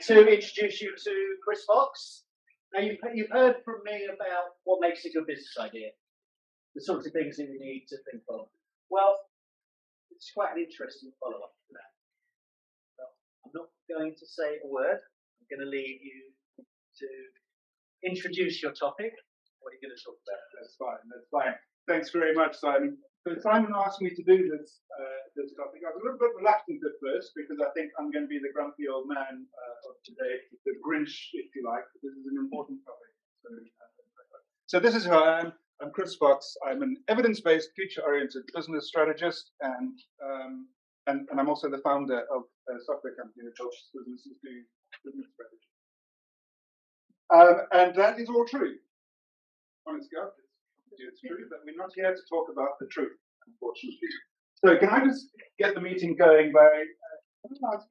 to introduce you to Chris Fox. Now, you've heard from me about what makes a good business idea, the sorts of things that you need to think of. Well, it's quite an interesting follow-up to that. Well, I'm not going to say a word. I'm going to leave you to introduce your topic. What are you going to talk about? That's fine. Thanks very much, Simon. So Simon asked me to do this topic. I was a little bit reluctant at first because I think I'm going to be the grumpy old man of today, the Grinch, if you like. This is an important topic. So this is who I am. I'm Chris Fox. I'm an evidence-based, future-oriented business strategist, and I'm also the founder of a software company that helps businesses do business strategy. And that is all true. Honest God, it's true, but we're not here to talk about the truth, unfortunately. So can I just get the meeting going by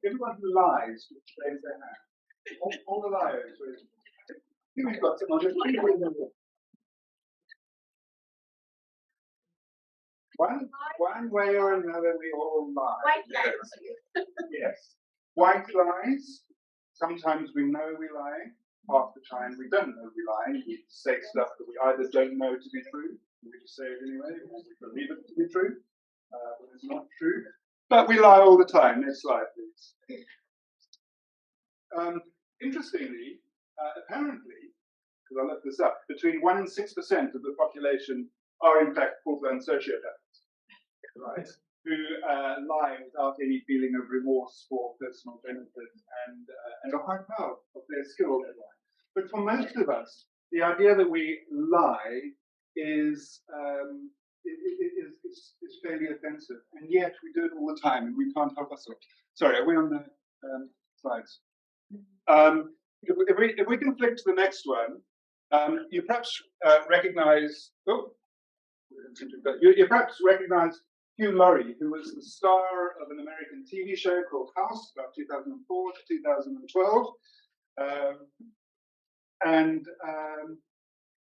everyone who lies, raise their hand. All the liars. We've got someone who's one way or another, we all lie. White lies. Yes. White lies. Sometimes we know we lie. Half the time we don't know we lie. We say stuff that we either don't know to be true, we just say it anyway, or we believe it to be true, when it's not true. But we lie all the time. Next slide, please. Interestingly, apparently, because I looked this up, between 1% and 6% of the population are in fact full-blown sociopaths, right? Who lie without any feeling of remorse for personal benefit and are quite proud of their skill. But for most of us, the idea that we lie is fairly offensive, and yet we do it all the time, and we can't help ourselves. Sorry, are we on the slides? If we can flick to the next one, you perhaps recognize. Oh, you perhaps recognize Hugh Laurie, who was the star of an American TV show called House, about 2004 to 2012.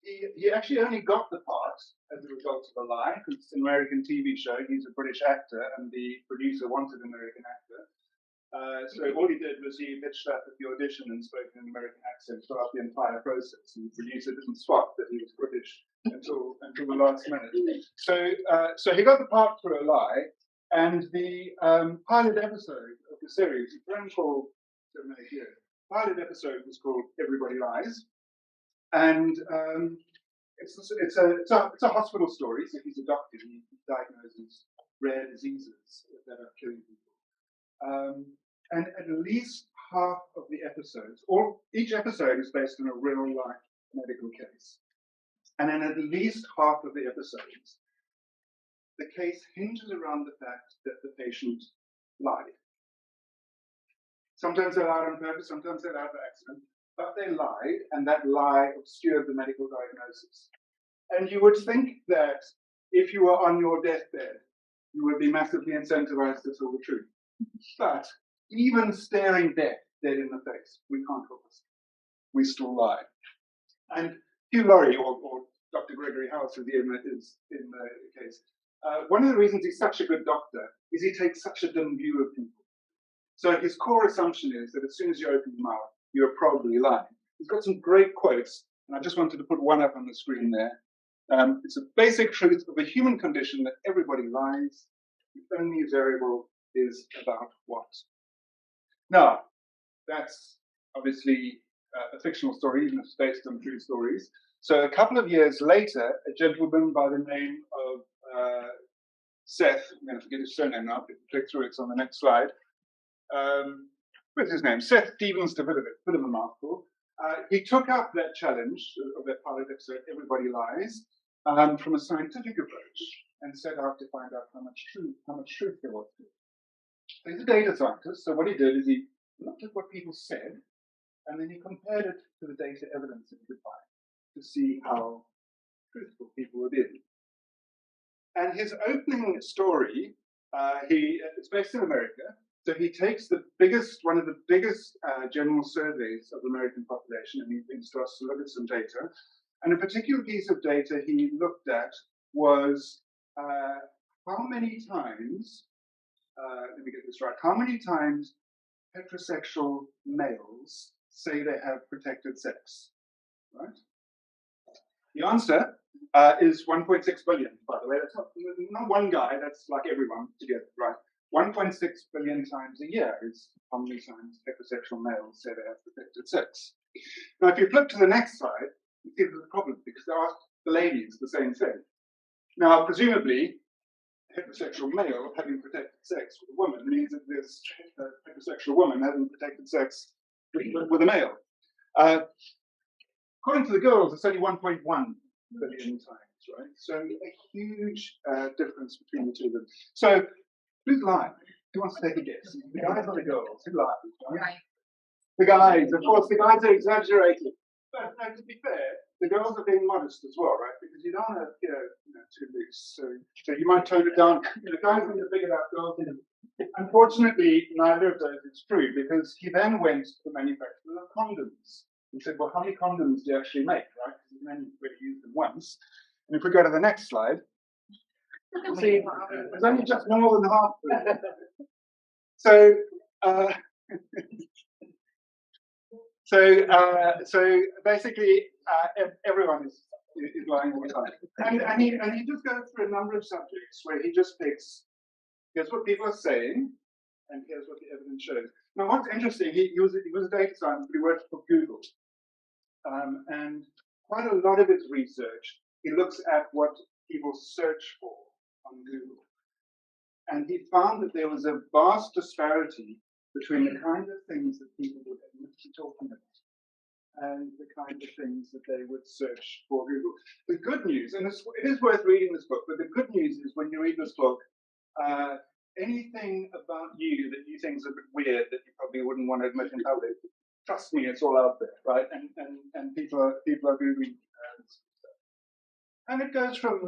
He actually only got the part as a result of a lie, because it's an American TV show. He's a British actor, and the producer wanted an American actor. So all he did was he bitched up at the audition and spoke in an American accent throughout the entire process. And the producer didn't swap that he was British until the last minute. So he got the part through a lie, and the pilot episode of the series, it's ran for 7 or 8 years. Pilot episode was called Everybody Lies, and it's a hospital story. So he's a doctor. He diagnoses rare diseases that are killing people. And at least half of the episodes, or each episode is based on a real-life medical case. And in at least half of the episodes, the case hinges around the fact that the patient lied. Sometimes they lied on purpose, sometimes they lied by accident, but they lied, and that lie obscured the medical diagnosis. And you would think that if you were on your deathbed, you would be massively incentivized to tell the truth. But even staring death dead in the face, we can't help us. We still lie. And Hugh Laurie, or Dr. Gregory House, as he is in the case, one of the reasons he's such a good doctor is he takes such a dim view of people. So his core assumption is that as soon as you open your mouth, you're probably lying. He's got some great quotes, and I just wanted to put one up on the screen there. It's a basic truth of the human condition that everybody lies. The only variable is about what. Now, that's obviously a fictional story, even if it's based on true stories. So a couple of years later, a gentleman by the name of Seth, I'm going to forget his surname now, but click through, it's on the next slide. What's his name? Seth Stevens, a bit of a mouthful. He took up that challenge of that pilot episode, Everybody Lies, from a scientific approach and set out to find out how much truth there was to it. So he's a data scientist, so what he did is he looked at what people said, and then he compared it to the data evidence that he could find to see how truthful people were being. And his opening story, it's based in America, so he takes one of the biggest general surveys of the American population, and he starts to look at some data. And a particular piece of data he looked at was how many times, let me get this right, how many times heterosexual males say they have protected sex, right? The answer is 1.6 billion, by the way. That's not one guy, that's like everyone together, right? 1.6 billion times a year is how many times heterosexual males say they have protected sex. Now, if you flip to the next slide, you see there's a problem because they ask the ladies the same thing. Now, presumably, heterosexual male having protected sex with a woman means that this heterosexual woman having protected sex with a male. According to the girls, it's only 1.1 billion times, right? So a huge difference between the two of them. So who's lying? Who wants to take a guess? The guys or the girls? Who lies? Right? The guys, of course, the guys are exaggerating. But no, to be fair, the girls are being modest as well, right? Because you don't want to go too loose. So you might tone it down. The guys need to figure out girls. Unfortunately, neither of those is true because he then went to the manufacturer of condoms. He said, well, how many condoms do you actually make, right? Because you can only really use them once. And if we go to the next slide, see, there's only just more than half of them. So, so basically, everyone is lying all the time. And he just goes through a number of subjects where he just picks, here's what people are saying, and here's what the evidence shows. Now, what's interesting, he was a data scientist, but he worked for Google. And quite a lot of his research, he looks at what people search for on Google. And he found that there was a vast disparity between the kind of things that people would admit to talking about and the kind of things that they would search for Google. The good news, and it is worth reading this book, but the good news is when you read this book, anything about you that you think is a bit weird that you probably wouldn't want to admit in public, trust me, it's all out there, right? And people are Googling stuff. And it goes from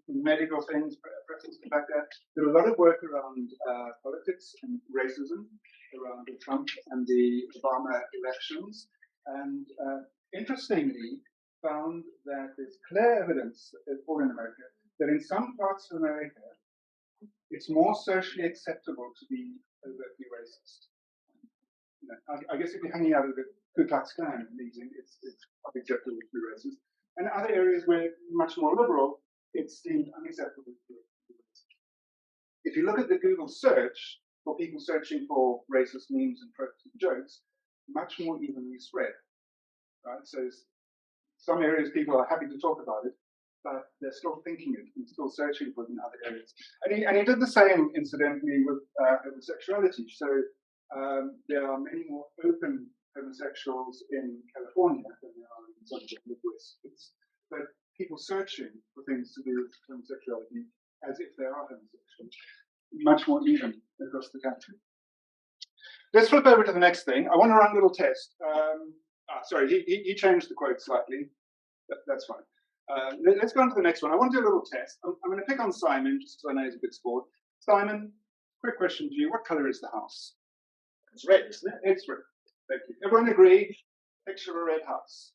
medical things, preference to fact that there's a lot of work around politics and racism, around the Trump and the Obama elections. And interestingly, found that there's clear evidence, all in America, that in some parts of America, it's more socially acceptable to be overtly racist. You know, I guess if you're hanging out at the Ku Klux Klan meeting, it's acceptable to be racist. And other areas where much more liberal, it's deemed unacceptable to be racist. If you look at the Google search for people searching for racist memes and tropes and jokes, much more evenly spread. Right? So some areas people are happy to talk about it, but they're still thinking it and still searching for it in other areas. And he did the same, incidentally, with homosexuality. So there are many more open homosexuals in California than there are in some of the Midwest. But people searching for things to do with homosexuality as if they are homosexual, much more even across the country. Let's flip over to the next thing. I want to run a little test. Sorry, he changed the quote slightly. That's fine. Let's go on to the next one. I want to do a little test. I'm going to pick on Simon, just because I know he's a bit bored. Simon, quick question to you. What color is the house? It's red, isn't it? It's red. Thank you. Everyone agree? Picture of a red house.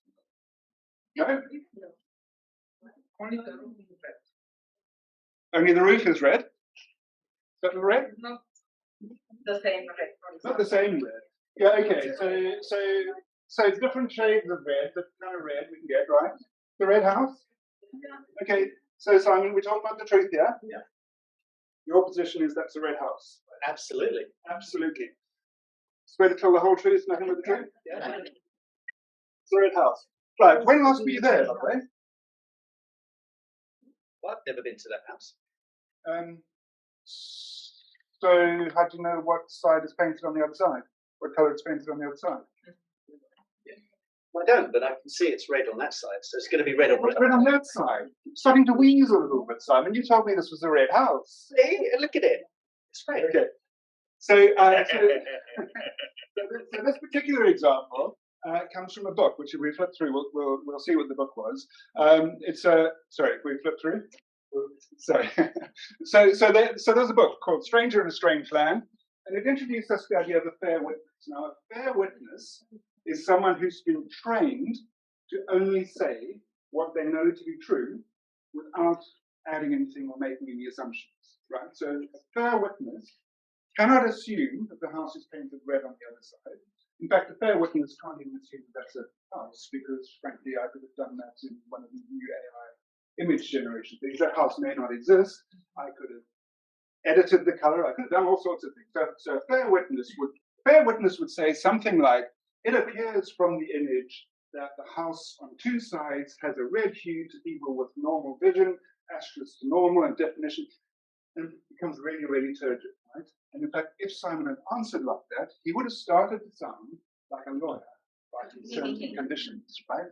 No? Only the roof is red. Only the roof is red? Is that the red? Not the same red. Not the same red. Yeah, okay. So it's different shades of red, the kind of red we can get, right? The red house? Yeah. Okay, so Simon, we're talking about the truth here. Yeah. Your position is that's a red house. Absolutely. Absolutely. Swear to tell the whole truth, nothing but the truth? Yeah. It's a red house. Right, when last were you there, by the way? Well, I've never been to that house. So how do you know what side is painted on the other side? What colour it's painted on the other side? I don't, but I can see it's red on that side, so it's going to be red on red. Red on that side. Starting to wheeze a little bit, Simon. You told me this was a red house. See, look at it. It's red. Okay. So this particular example comes from a book, which if we flip through, we'll see what the book was. It's a sorry, if we flip through. Sorry. so there's a book called Stranger in a Strange Land, and it introduced us to the idea of a fair witness. Now, a fair witness is someone who's been trained to only say what they know to be true without adding anything or making any assumptions, right? So a fair witness cannot assume that the house is painted red on the other side. In fact, a fair witness can't even assume that that's a house, because frankly, I could have done that in one of the new AI image generation things. That house may not exist. I could have edited the color. I could have done all sorts of things. So a fair witness would say something like, it appears from the image that the house on two sides has a red hue to people with normal vision, asterisk to normal and definition, and it becomes really, really turgid, right? And in fact, if Simon had answered like that, he would have started to sound like a lawyer, writing terms and conditions, right?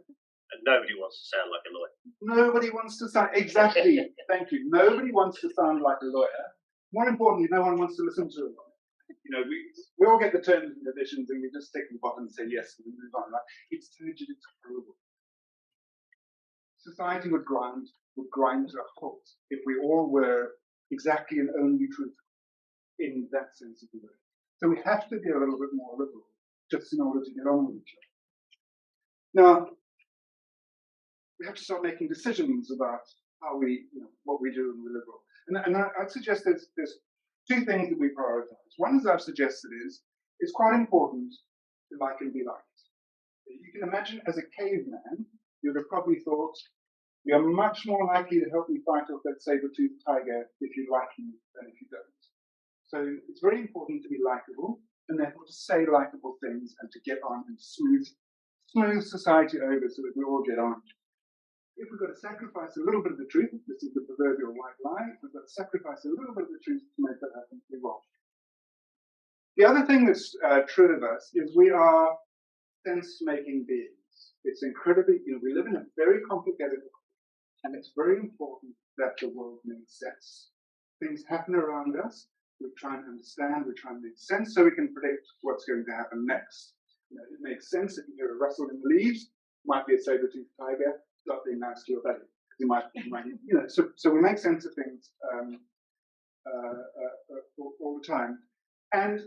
And nobody wants to sound like a lawyer. Nobody wants to sound, exactly, thank you. Nobody wants to sound like a lawyer. More importantly, no one wants to listen to a lawyer. You know, we all get the terms and conditions and we just tick the button and say yes and we move on, right? It's turgid, it's horrible. Society would grind to a halt if we all were exactly and only truthful in that sense of the word. So we have to be a little bit more liberal just in order to get on with each other. Now, we have to start making decisions about how we, what we do when we're liberal. And I'd suggest there's two things that we prioritize. One, as I've suggested, is it's quite important to like and be liked. You can imagine as a caveman, you'd have probably thought, we are much more likely to help me fight off that saber-toothed tiger if you like me than if you don't. So it's very important to be likable, and therefore to say likable things and to get on and smooth society over so that we all get on. If we've got to sacrifice a little bit of the truth, this is the proverbial white lie, if we've got to sacrifice a little bit of the truth to make that happen, we will. The other thing that's true of us is we are sense-making beings. It's incredibly, we live in a very complicated world, and it's very important that the world makes sense. Things happen around us, we try and understand, we try and make sense so we can predict what's going to happen next. It makes sense if you hear a rustle in the leaves, might be a saber-toothed tiger, start being nice to your buddy. You might so we make sense of things all the time. And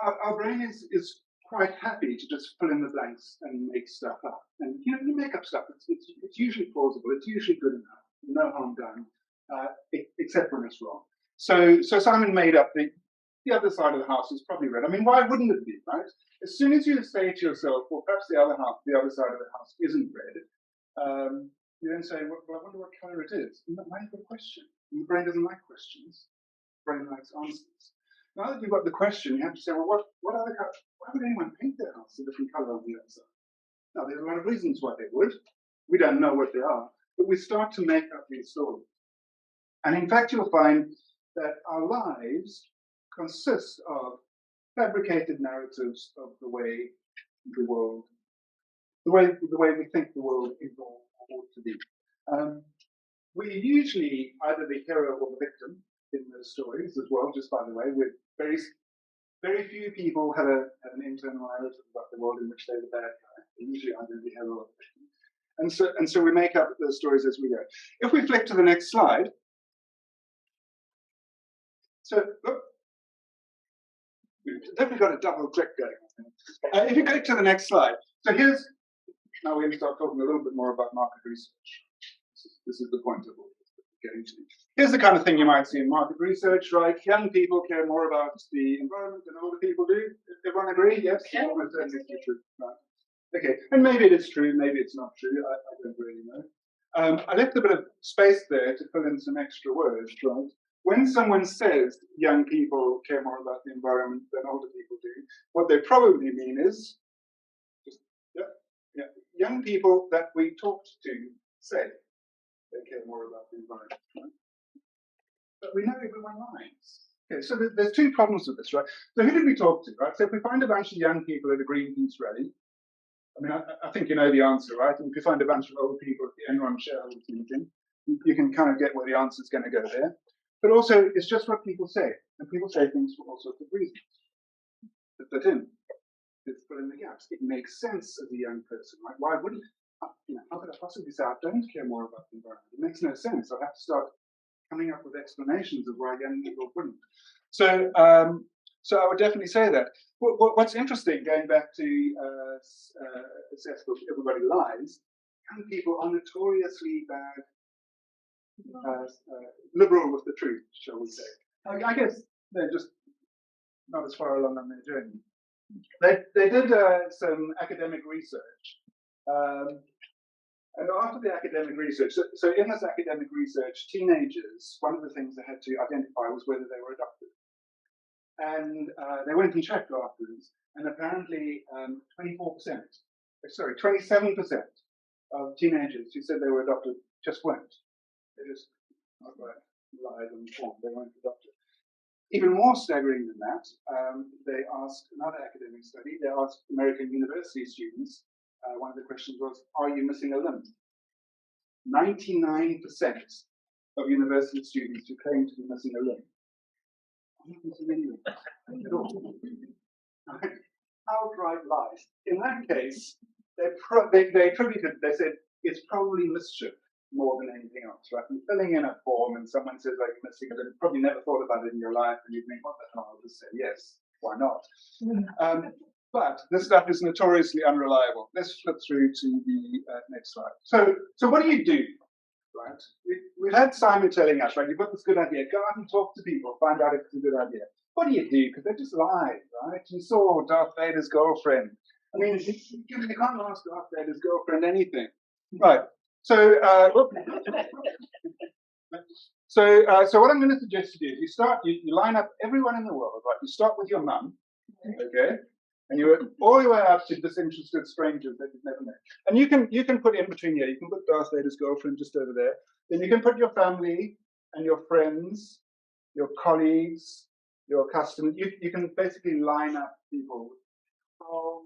our brain is quite happy to just fill in the blanks and make stuff up. And you make up stuff. It's usually plausible. It's usually good enough. No harm done, except when it's wrong. So Simon made up the other side of the house is probably red. I mean, why wouldn't it be, right? As soon as you say to yourself, well, perhaps the other side of the house isn't red, you then say, well, I wonder what colour it is. And now you've got a question. And the brain doesn't like questions. The brain likes answers. Now that you've got the question, you have to say, well, what other colour? Why would anyone paint their house a different colour on the outside? Now, there's a lot of reasons why they would. We don't know what they are, but we start to make up these stories. And in fact, you'll find that our lives consist of fabricated narratives of the way the world, the way we think the world is or ought to be. We're usually either the hero or the victim in those stories as well, just by the way. With very few people have an internal narrative about the world in which they're the bad guy. They're usually either the hero or the victim. And so we make up those stories as we go. If we flick to the next slide. So, look, we've definitely got a double click going. If you click to the next slide. So now we're going to start talking a little bit more about market research. This is the point of what we're getting to. Here's the kind of thing you might see in market research, right? Young people care more about the environment than older people do. Everyone agree? Yes? Yeah. Almost certainly it's true. Right. Okay, and maybe it is true, maybe it's not true. I don't really know. I left a bit of space there to fill in some extra words, right? When someone says young people care more about the environment than older people do, what they probably mean is just, young people that we talked to say they care more about the environment, right? But we know everyone lies. Okay, so there's two problems with this, right? So who did we talk to, right? So if we find a bunch of young people at a Greenpeace rally, I mean, I think you know the answer, right? And if you find a bunch of old people at the Enron shareholders meeting, you can kind of get where the answer is going to go there. But also, it's just what people say. And people say things for all sorts of reasons. But in, it's fill in the gaps. It makes sense as a young person, right? Why wouldn't it? How could I possibly say I don't care more about the environment? It makes no sense. I have to start coming up with explanations of why young people wouldn't. So I would definitely say that. What's interesting, going back to Seth's book, Everybody Lies, young people are notoriously bad, liberal with the truth, shall we say. I guess they're just not as far along on their journey. They did some academic research. And after the academic research, so in this academic research, teenagers, one of the things they had to identify was whether they were adopted. And they went and checked afterwards, and apparently 27% of teenagers who said they were adopted just weren't. They just lied on the form, they weren't adopted. Even more staggering than that, they asked another academic study, they asked American university students, one of the questions was, are you missing a limb? 99% of university students who claim to be missing a limb are not missing any limb at all. Outright lies. In that case, they attributed, they said, it's probably mischief more than anything else, right? You're filling in a form and someone says, like, missing a limb, you probably never thought about it in your life, and you think, what the hell, I'll just say yes, why not? But this stuff is notoriously unreliable. Let's flip through to the next slide. So what do you do, right? We've had Simon telling us, right, you've got this good idea, go out and talk to people, find out if it's a good idea. What do you do? Because they just lied, right? You saw Darth Vader's girlfriend. I mean, you can't ask Darth Vader's girlfriend anything. Right. So what I'm going to suggest you do is you line up everyone in the world, right? You start with your mum, okay? And you work all the way up to disinterested strangers that you've never met. And you can put in between here, you can put Darth Vader's girlfriend just over there. Then you can put your family and your friends, your colleagues, your customers. You can basically line up people how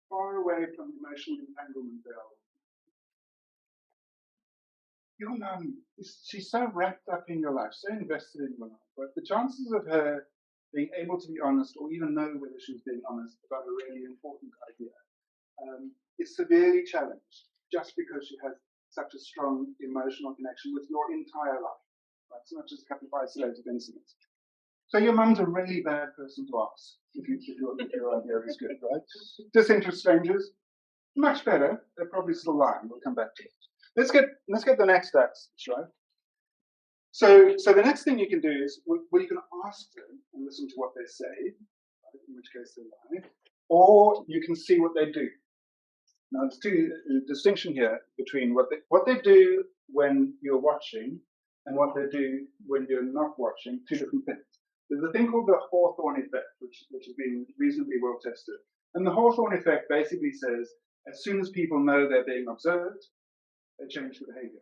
far away from emotional entanglement they are. Your mum, she's so wrapped up in your life, so invested in your life, but the chances of her being able to be honest or even know whether she's being honest about a really important idea is severely challenged just because she has such a strong emotional connection with your entire life. Right? It's not just a couple of isolated incidents. So your mum's a really bad person to ask if your idea is good, right? Disinterest strangers, much better. They're probably still lying. We'll come back to it. Let's get the next axis, right? So the next thing you can do is, well, you can ask them and listen to what they say, right, in which case they lie, or you can see what they do. Now, there's a distinction here between what they do when you're watching and what they do when you're not watching, two different things. There's a thing called the Hawthorne effect, which has been reasonably well tested. And the Hawthorne effect basically says, as soon as people know they're being observed, they change the behavior.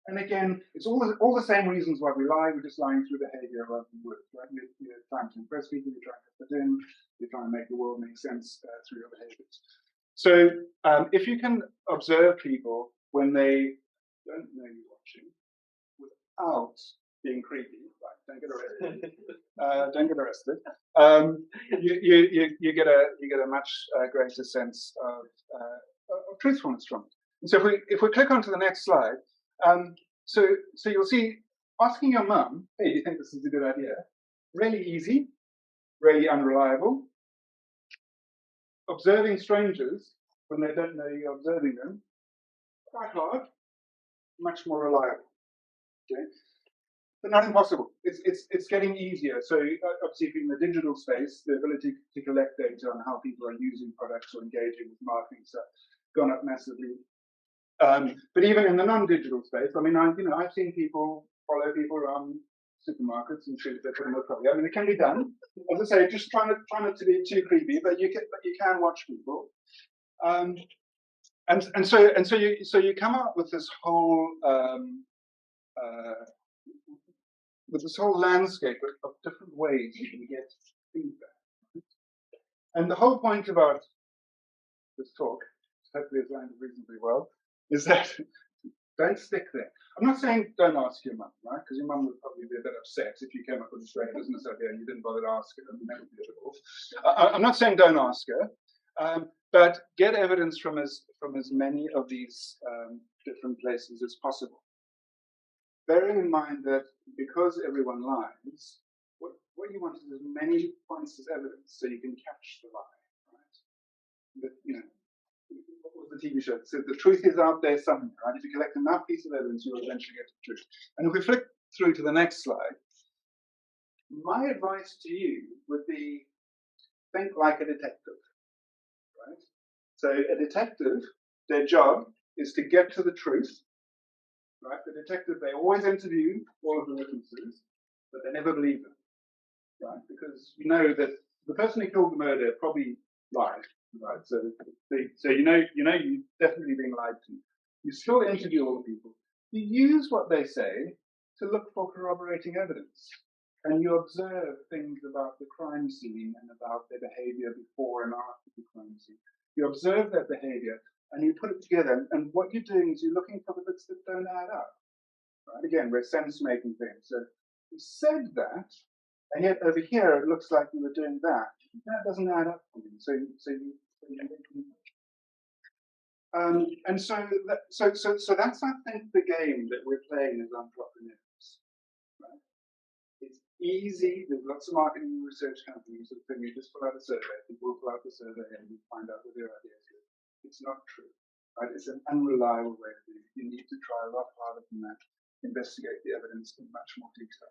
And again, it's all the same reasons why we lie. We're just lying through behavior rather than words, right? You're trying to impress people, you're trying to fit in, you're trying to make the world make sense through your behaviors. So if you can observe people when they don't know you're watching without being creepy, right? Don't get arrested. Don't get arrested. You get a much greater sense of truthfulness from it. And so if we click onto the next slide, so you'll see asking your mum, hey, do you think this is a good idea? Really easy, really unreliable. Observing strangers when they don't know you're observing them, quite hard, much more reliable. Okay? But not impossible. It's getting easier. So obviously in the digital space, the ability to collect data on how people are using products or engaging with marketing stuff gone up massively. But even in the non-digital space, I mean, I've seen people follow people around supermarkets and shoot their put coffee. I mean, it can be done. As I say, just try not to be too creepy, but you can watch people. And so you come up with this whole landscape of different ways you can get feedback. And the whole point about this talk, hopefully it's landed reasonably well, is that don't stick there. I'm not saying don't ask your mum, right? Because your mum would probably be a bit upset if you came up with a strange business idea and you didn't bother to ask her. That would be difficult. I'm not saying don't ask her, but get evidence from as many of these different places as possible. Bearing in mind that because everyone lies, what you want is as many points as evidence so you can catch the lie, right? But, what was the TV show? It said the truth is out there somewhere, right? If you collect enough pieces of evidence, you will eventually get to the truth. And if we flick through to the next slide, My advice to you would be think like a detective, right? So a detective, their job is to get to the truth, right? The detective, they always interview all of the witnesses, but they never believe them, right? Because you know that the person who killed the murderer probably lied, right? So you know you're definitely being lied to. You still interview all the people. You use what they say to look for corroborating evidence. And you observe things about the crime scene and about their behavior before and after the crime scene. You observe that behavior and you put it together. And what you're doing is you're looking for the bits that don't add up. Right? Again, we're sense-making things. So you said that, and yet over here it looks like you were doing that. That doesn't add up for you. And so that's, I think, the game that we're playing as entrepreneurs. Right? It's easy. There's lots of marketing research companies that think you just fill out a survey, people fill out the survey, and you find out what their ideas are. It's not true. Right? It's an unreliable way of doing it. You need to try a lot harder than that. Investigate the evidence in much more detail.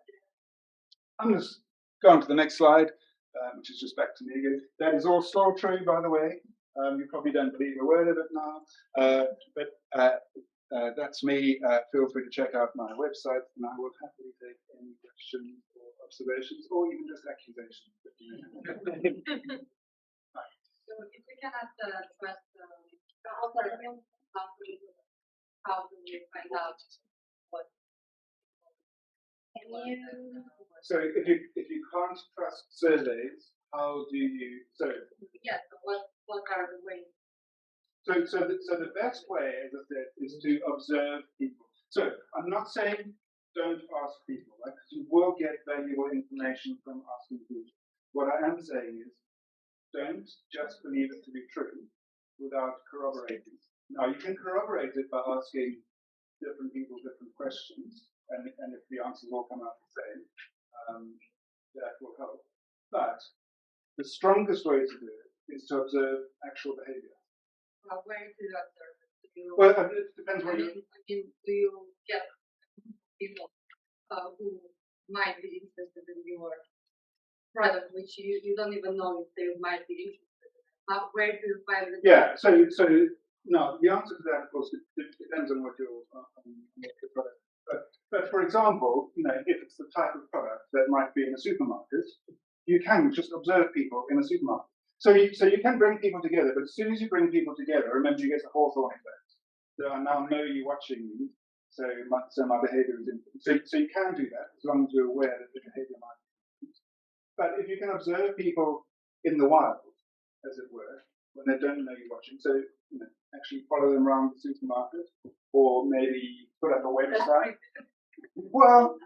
I'm just going to the next slide, which is just back to me again. That is all still true, by the way. You probably don't believe a word of it now, but that's me. Feel free to check out my website, and I will happily take any questions or observations, or even just accusations. So if we cannot trust how do we find out what? Can you? So if you can't trust surveys, how do you? So Yes. So what are the ways? So the best way, as I said, is to observe people. So I'm not saying don't ask people, right? Because you will get valuable information from asking people. What I am saying is don't just believe it to be true without corroborating. Now you can corroborate it by asking different people different questions, and if the answers all come out the same, that will help. But the strongest way to do it is to observe actual behavior. Where to observe it? Well, it depends where you. Do you get people who might be interested in your product, which you don't even know if they might be interested in? Where do you find the? Yeah. So no. The answer to that, of course, it depends on what your product. But for example, if it's the type of product that might be in a supermarket, you can just observe people in a supermarket. So you can bring people together, but as soon as you bring people together, remember you get the Hawthorne effect. So I now know you're watching me, so my behaviour is influenced. So you can do that as long as you're aware that the behaviour might be influenced. But if you can observe people in the wild, as it were, when they don't know you're watching, so actually follow them around the supermarket, or maybe put up a website. Well,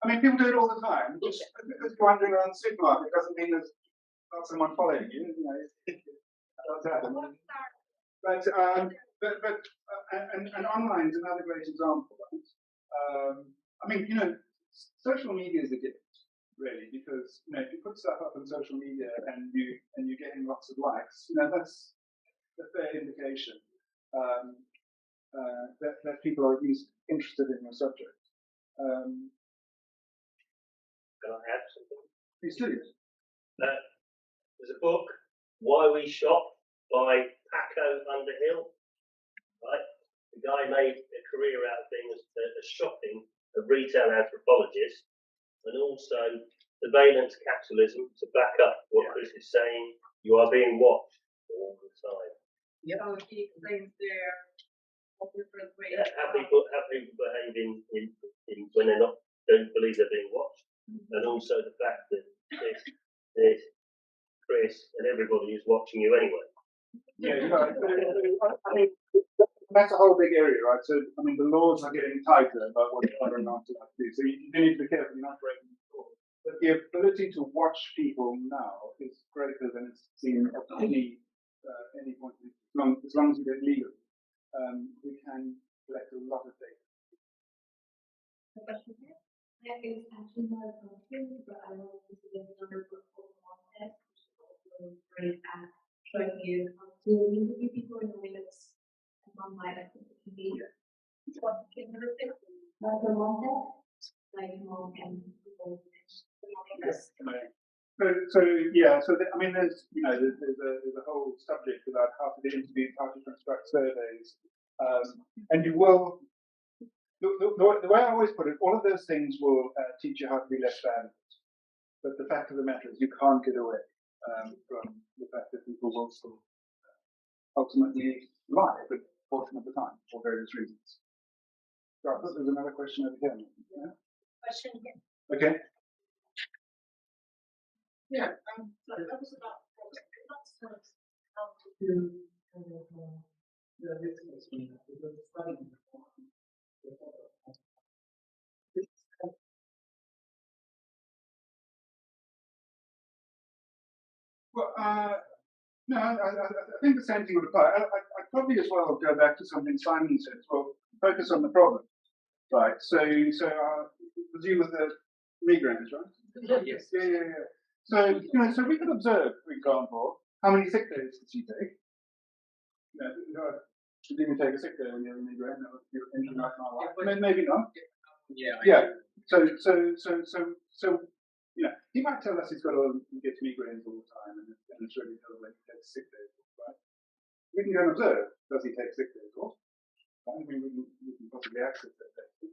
I mean, people do it all the time. Just because you're wandering around the supermarket doesn't mean there's not someone following you. That's happened. But online is another great example. I mean, social media is a gift, really, because if you put stuff up on social media and you're getting lots of likes, that's a fair indication that people are at least interested in your subject. Can I add something? Please do. There's a book, Why We Shop, by Paco Underhill. Right, the guy made a career out of being a retail anthropologist, and also surveillance capitalism. To back up what Chris is saying, you are being watched all the time. Yeah. So he explains their different ways. How people behave in when they don't believe they're being watched, and also the fact that this Chris and everybody is watching you anyway. Yeah, I mean, that's a whole big area, right? So, I mean, the laws are getting tighter about what you're not allowed to do. So you need to be careful you're not breaking the law. But the ability to watch people now is greater than it's seen at any point. As long as you do it legally, we can collect a lot of data. I think it's actually not a question, but I want to see another book called Montez, which is also great at showing you how to interview people in a way that's non-biased and behavior. What can you repeat? The Montez, like Monk and people. So yeah, I mean, there's a whole subject about how to do interviews, how to construct surveys, and you will. The way I always put it, all of those things will teach you how to be less bad. But the fact of the matter is, you can't get away from the fact that people will still ultimately lie a good portion of the time for various reasons. So I thought there's another question over here. Yeah? Question here. Okay. Yeah, so that was about not so how to do kind of Well, no, I think the same thing would apply. I'd probably as well go back to something Simon said. Well, focus on the problem, right? So was you with the migraines, right? Yes. Yeah. So so we could observe, for example, how many sick days did you take? Did you even take a sick day when you had a migraine? That was your engine right now. Maybe not. Yeah. So he might tell us he's he gets migraines all the time, and it's really no way he takes sick days, right? We can go and observe. Does he take sick days off? Right? We can possibly access that data.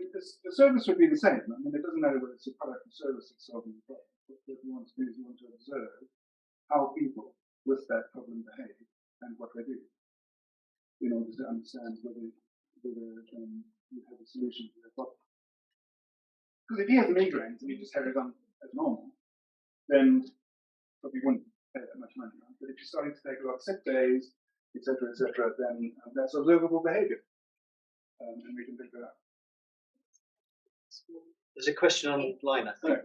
The service would be the same. I mean, it doesn't matter whether it's a product or service that's solving the problem. What you want to do is you want to observe how people with that problem behave and what they do in order to understand whether you have a solution to their problem. Because if he has migraines and he just carries on as normal, then probably wouldn't pay that much money. Right? But if you're starting to take a lot of sick days, etc., then that's observable behaviour, and we can pick that up. There's a question online, I think.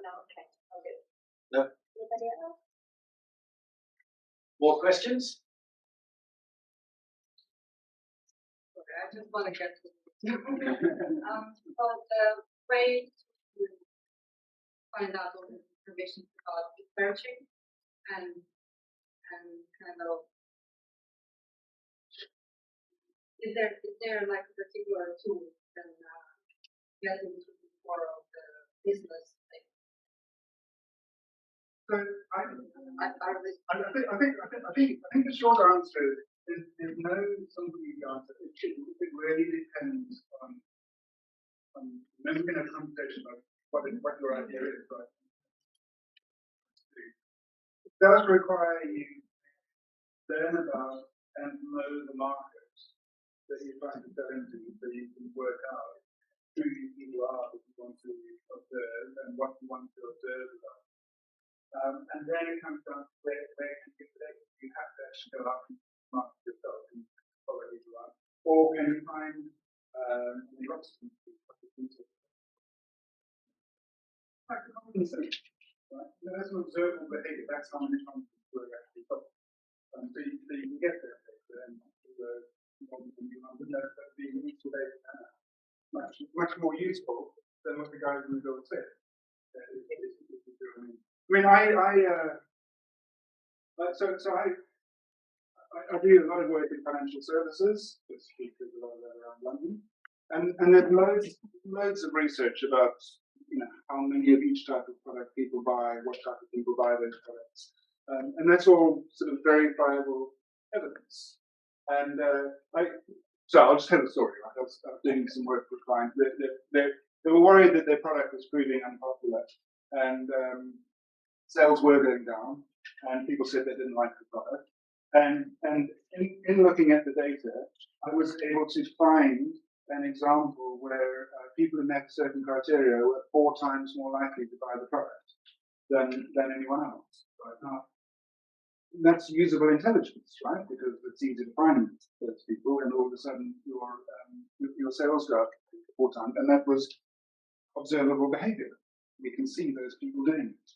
no, okay, okay. No. Anybody else? More questions? Okay, I just want to get to so the way to find out all the information about researching and kind of is there like a particular tool that get into the core of the business thing? So I think the short answer is there's no somebody answer. It really depends on. Maybe we can have a conversation about what your idea is, right? It does require you to learn about and know the market that you're trying to sell into, so you can work out who you people are that you want to observe and what you want to observe about. And then it comes down to where can you get the data. You have to actually go out and market yourself and follow people around. Or can you find lots of people. Like common sense, right? That's an observable behavior. That's how many times people are actually told. So you can get there and that's being useful data much more useful than what the guys in the build said. I mean, I do a lot of work in financial services, because a lot of that around London, and there's loads of research about how many of each type of product people buy, what type of people buy those products, and that's all sort of verifiable evidence. And so I'll just tell the story. Right? I was doing some work for a client. They were worried that their product was proving unpopular, and sales were going down, and people said they didn't like the product. And in looking at the data, I was able to find an example where people who met certain criteria were 4 times more likely to buy the product than anyone else. Right? Now, that's usable intelligence, right? Because it's easy to find those people, and all of a sudden your sales go up 4 times, and that was observable behavior. We can see those people doing it.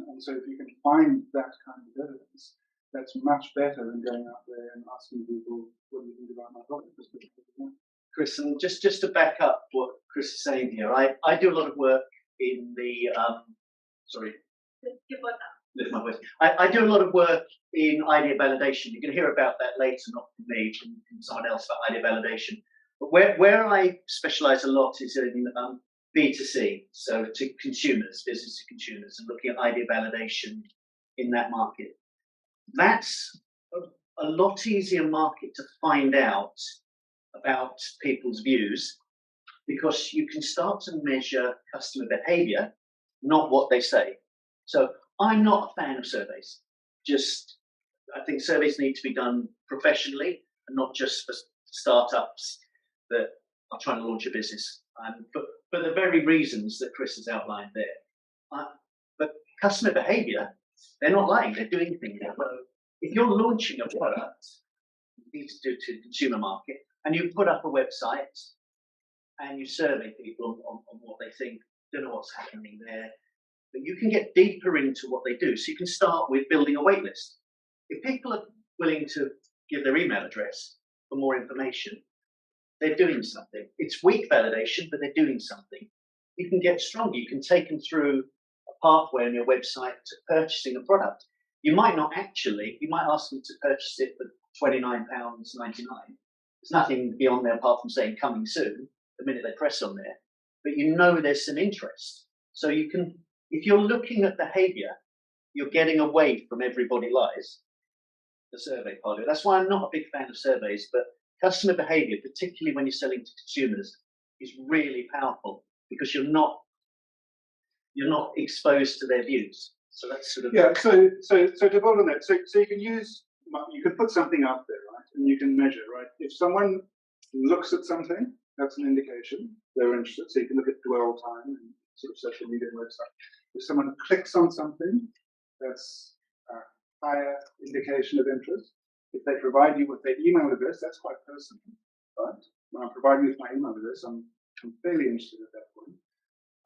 And so if you can find that kind of evidence, that's much better than going out there and asking people, what do you think about my product? Chris, and just to back up what Chris is saying here, I do a lot of work in the sorry. lift my voice. I do a lot of work in idea validation. You're going to hear about that later, not from me, from someone else about idea validation. But where I specialise a lot is in B2C, so to consumers, business to consumers, and looking at idea validation in that market. That's a lot easier market to find out about people's views, because you can start to measure customer behaviour, not what they say. So I'm not a fan of surveys. I think surveys need to be done professionally and not just for startups that are trying to launch a business. For the very reasons that Chris has outlined there. But customer behaviour, they're not lying, they're doing things. If you're launching a product, you need to do to the consumer market, and you put up a website and you survey people on what they think, don't know what's happening there, but you can get deeper into what they do. So you can start with building a wait list. If people are willing to give their email address for more information, they're doing something. It's weak validation, but they're doing something. You can get stronger. You can take them through a pathway on your website to purchasing a product. You might not actually, you might ask them to purchase it for £29.99. There's nothing beyond there apart from saying coming soon, the minute they press on there. But you know there's some interest. So you can, if you're looking at behaviour, you're getting away from everybody lies, the survey part of it. That's why I'm not a big fan of surveys, but customer behaviour, particularly when you're selling to consumers, is really powerful because you're not exposed to their views. So that's sort of So to build on that, so you can put something out there, right, and you can measure, right. If someone looks at something, that's an indication they're interested. So you can look at dwell time and sort of social media and website. If someone clicks on something, that's a higher indication of interest. If they provide you with their email address, that's quite personal, right? When I'm providing you with my email address, I'm fairly interested at that point.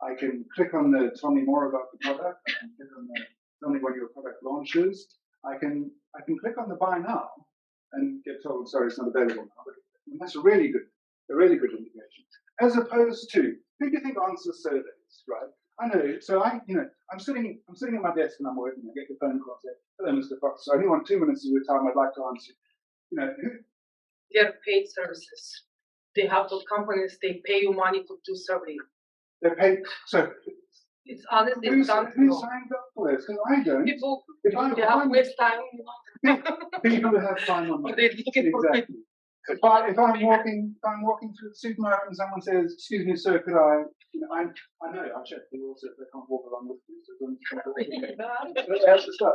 I can click on the tell me more about the product. I can click on the tell me when your product launches. I can click on the buy now and get told, sorry, it's not available now. But that's a really good indication. As opposed to, who do you think answers surveys, right? I know. So I'm sitting at my desk and I'm working. I get the phone call. I say, hello, Mr. Fox. So I only want 2 minutes of your time. I'd like to answer. They're paid services. They have those companies. They pay you money to do survey. They're paid. So it's honest. who It's done. signed up for this? Because I don't. People, they have waste time. People who have time on Or they're looking for exactly. If I'm walking through the supermarket and someone says, "Excuse me, sir, could I?" I know I check the rules if they can't walk along with me. That's the stuff.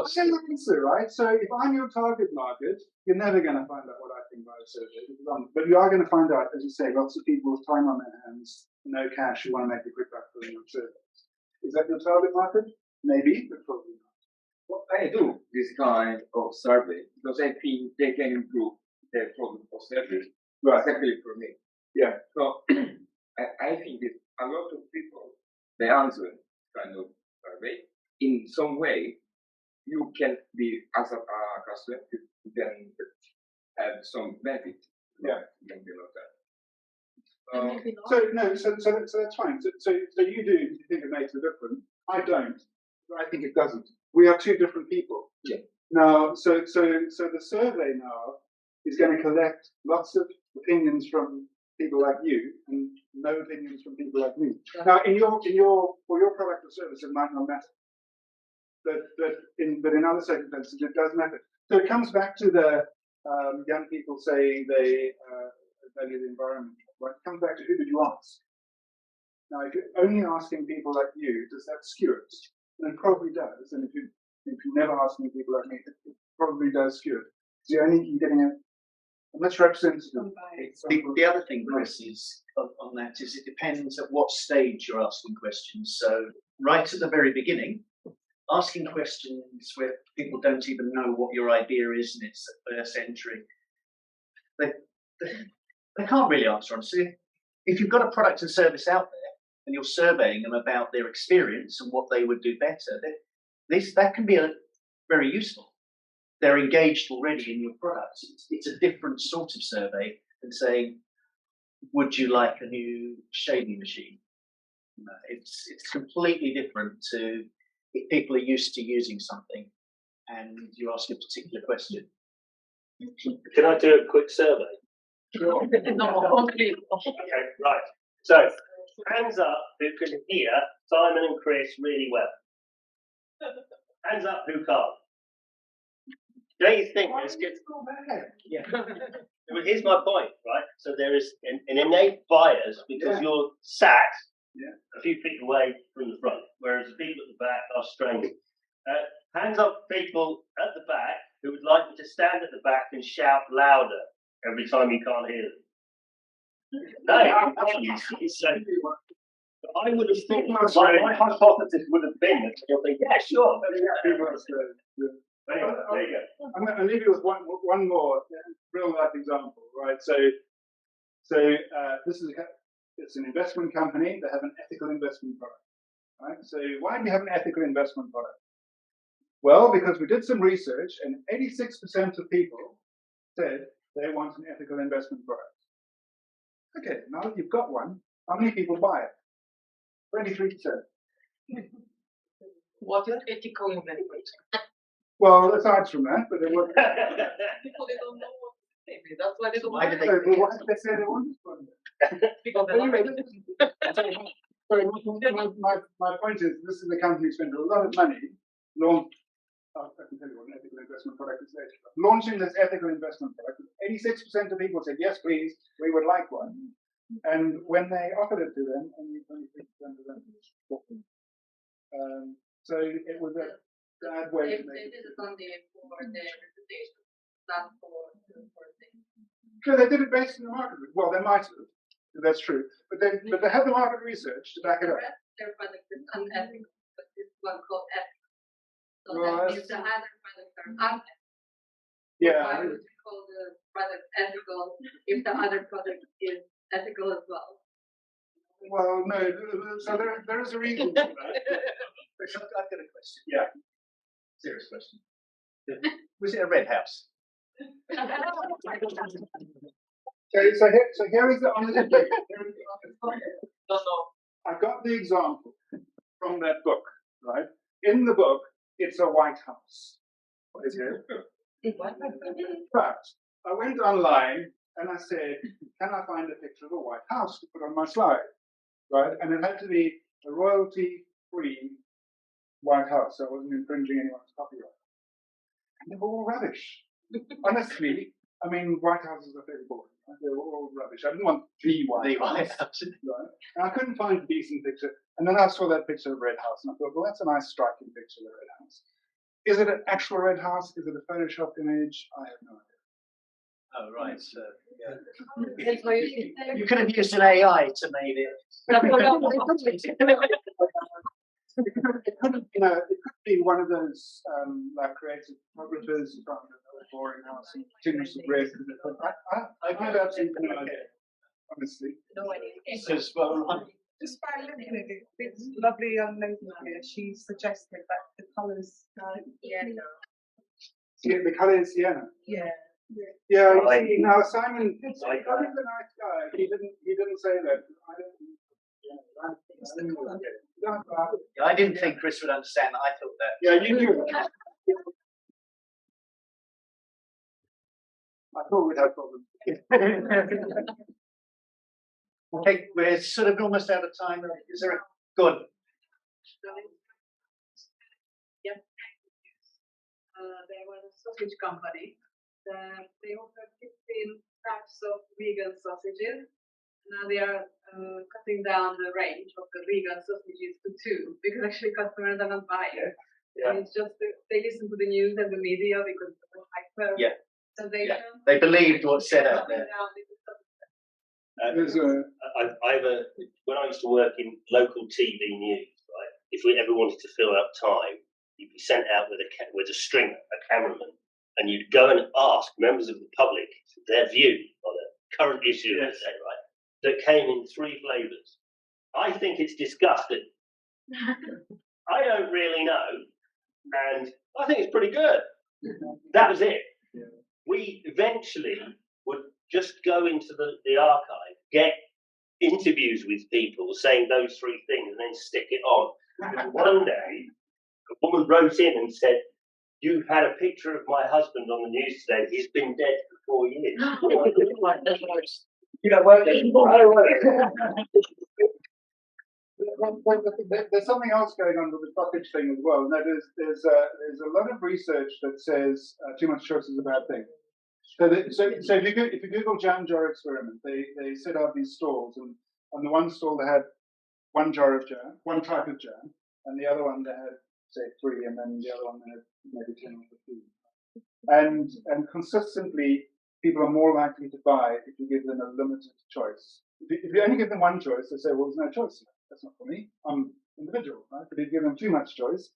Same answer, right? So if I'm your target market, you're never going to find out what I think by a survey. But you are going to find out, as you say, lots of people with time on their hands, no cash, who want to make a quick buck from your surveys. Is that your target market? Maybe, but probably not. Well, I do this kind of survey because I think they can improve their product or service, Right. exactly for me. Yeah. So I think that a lot of people, they answer kind of survey in some way. You can be, as a customer, you can have some benefit. Yeah. You can be like that. So that's fine. So you think it makes a difference. I don't. I think it doesn't. We are two different people. Yeah. Now, so the survey now is going to collect lots of opinions from people like you and no opinions from people like me. Now, for your product or service, it might not matter. But in other circumstances, it does matter. So it comes back to the young people saying they value the environment. Right? It comes back to who did you ask? Now, if you're only asking people like you, does that skew it? And it probably does. And if you're never asking people like me, it probably does skew it. So you're getting a misrepresentative. The other thing, Chris, is on that is it depends at what stage you're asking questions. So right at the very beginning, asking questions where people don't even know what your idea is and it's a first entry, they can't really answer honestly. If you've got a product and service out there and you're surveying them about their experience and what they would do better, that can be very useful. They're engaged already in your product. It's a different sort of survey than saying, would you like a new shaving machine? It's completely different to if people are used to using something and you ask a particular question. Can I do a quick survey? No, only. Okay, right. So, hands up who can hear Simon and Chris really well. Hands up who can't. Don't you think this gets... Yeah. Well, here's my point, right? So there is an innate bias because you're sat a few feet away from the front, whereas the people at the back are strangers. Hands up people at the back who would like me to stand at the back and shout louder every time you can't hear them. No, so I would have thought my hypothesis would have been that you'll think, yeah, sure. Anyway, there you go. I'm going to leave you with one more real life example, right? So this is it's an investment company that have an ethical investment product, right? So why do you have an ethical investment product? Well, because we did some research and 86% of people said they want an ethical investment product. Okay, now that you've got one, how many people buy it? 23%. What is ethical investment? Well, aside from that, but they were. People they don't know what to say. That's why they don't Why want did it. they- Why did they say they wanted one? Because they Anyway, like it. sorry, my point is, this is a company who spent a lot of money I can tell you what an ethical investment product is later. Launching this ethical investment product, 86% of people said, yes, please, we would like one. And when they offered it to them, only 23% of them bought them. So it was a bad way They to make did it. it only for the reputation, not for things. No, they did it based on the market. Well, they might have. That's true. But they had the market research to back it up. Their product is unethical, but this one called ethical. So Well, that means the other products are unethical. Yeah. Why would you call the product ethical if the other product is ethical as well? Well, no. So there is a reason for that. I've got a question. Yeah. Serious question. Was it a red house? So here is the honest thing. Don't know. I got the example from that book, right? In the book, it's a White House. What is it? But I went online and I said, can I find a picture of a White House to put on my slide? Right? And it had to be a royalty-free White House, so I wasn't infringing anyone's copyright. And they were all rubbish. Honestly, I mean, White Houses are very boring. Right? They were all rubbish. I didn't want the White House. Right? And I couldn't find a decent picture. And then I saw that picture of Red House, and I thought, well, that's a nice, striking picture of the Red House. Is it an actual Red House? Is it a Photoshop image? I have no idea. Oh, right. So, yeah. That's why you You could have used an AI to make it. It could, it could be one of those like creative photographers who found a boring house and tints of red. I have absolutely no idea, honestly. No idea. Because, well, Just by looking at it, this lovely young lady here, she suggested that the colours, Yeah. Yeah, the colour is sienna. yeah. Yeah, you Right. see, now Simon, he's a Like nice guy. He didn't say that. I didn't think Chris would understand that. I thought that. Yeah, you knew. I thought we'd have problems. Okay, we're sort of almost out of time. Is there a go on? Yep. There was a sausage company. They offered 15 types of vegan sausages. Now they are cutting down the range of the vegan sausages to 2 because actually customers are not buying. Yeah. And it's just they listen to the news and the media because of the hyper Yeah. sensation. They believed what's said out there. There's a, when I used to work in local TV news, right? If we ever wanted to fill up time, you'd be sent out with a stringer, a cameraman, and you'd go and ask members of the public their view on a current issue, let's say, right? That came in 3 flavours. I think it's disgusting. I don't really know, and I think it's pretty good. That was it. Yeah. We eventually would just go into the archive, get interviews with people saying those 3 things, and then stick it on. And one day, A woman wrote in and said, "You had a picture of my husband on the news today. He's been dead for 4 years." You don't work there. There's something else going on with the stoppage thing as well. Now, there's a lot of research that says too much choice is a bad thing. So if you Google jam jar experiment, they set out these stalls, and on the one stall they had one jar of jam, one type of jam, and the other one they had say 3, and then the other one they had maybe 10 or 15. And consistently, people are more likely to buy if you give them a limited choice. If you only give them one choice, they say, "Well, there's no choice here. That's not for me. I'm individual," right? But if you give them too much choice,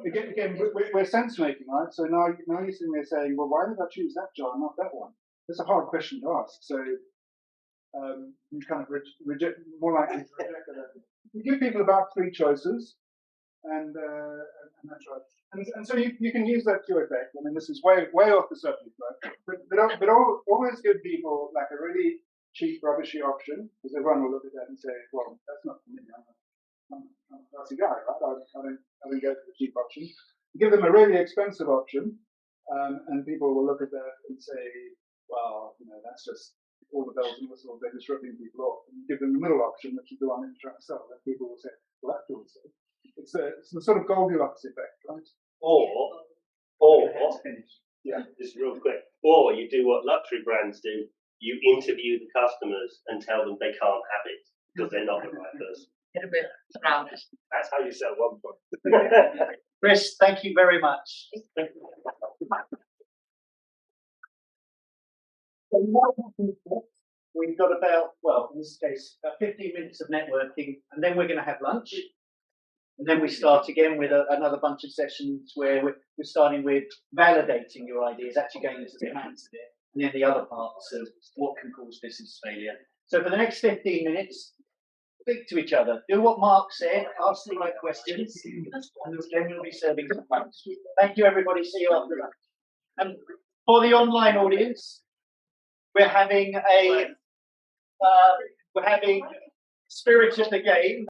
again, we're sense making, right? So now you're sitting there saying, "Well, why did I choose that jar, not that one?" That's a hard question to ask. So you kind of reject, more likely to reject that. You give people about 3 choices, and that's right. And so you can use that to your effect. I mean, this is way off the subject, right? But always give people like a really cheap, rubbishy option, because everyone will look at that and say, "Well, that's not for me. I'm a classy guy, right? I don't go for the cheap option." Give them a really expensive option, and people will look at that and say, "Well, that's just all the bells and whistles. They're just ripping people off." And you give them the middle option, which is the one that you're trying to sell, and people will say, "Well, that feels safe." It's the sort of Goldilocks effect, right? Or Yeah. just real quick, or you do what luxury brands do. You interview the customers and tell them they can't have it because they're not the right person. Get a bit around. That's how you sell one product. Chris, thank you very much. We've got about, well, in this case, about 15 minutes of networking, and then we're going to have lunch. And then we start again with another bunch of sessions where we're starting with validating your ideas, actually going into the hands of it, and then the other parts of what can cause business failure. So for the next 15 minutes, speak to each other, do what Mark said, ask the right questions, and then we'll be serving some lunch. Thank you, everybody. See you after lunch. And for the online audience, we're having Spirit of the Game.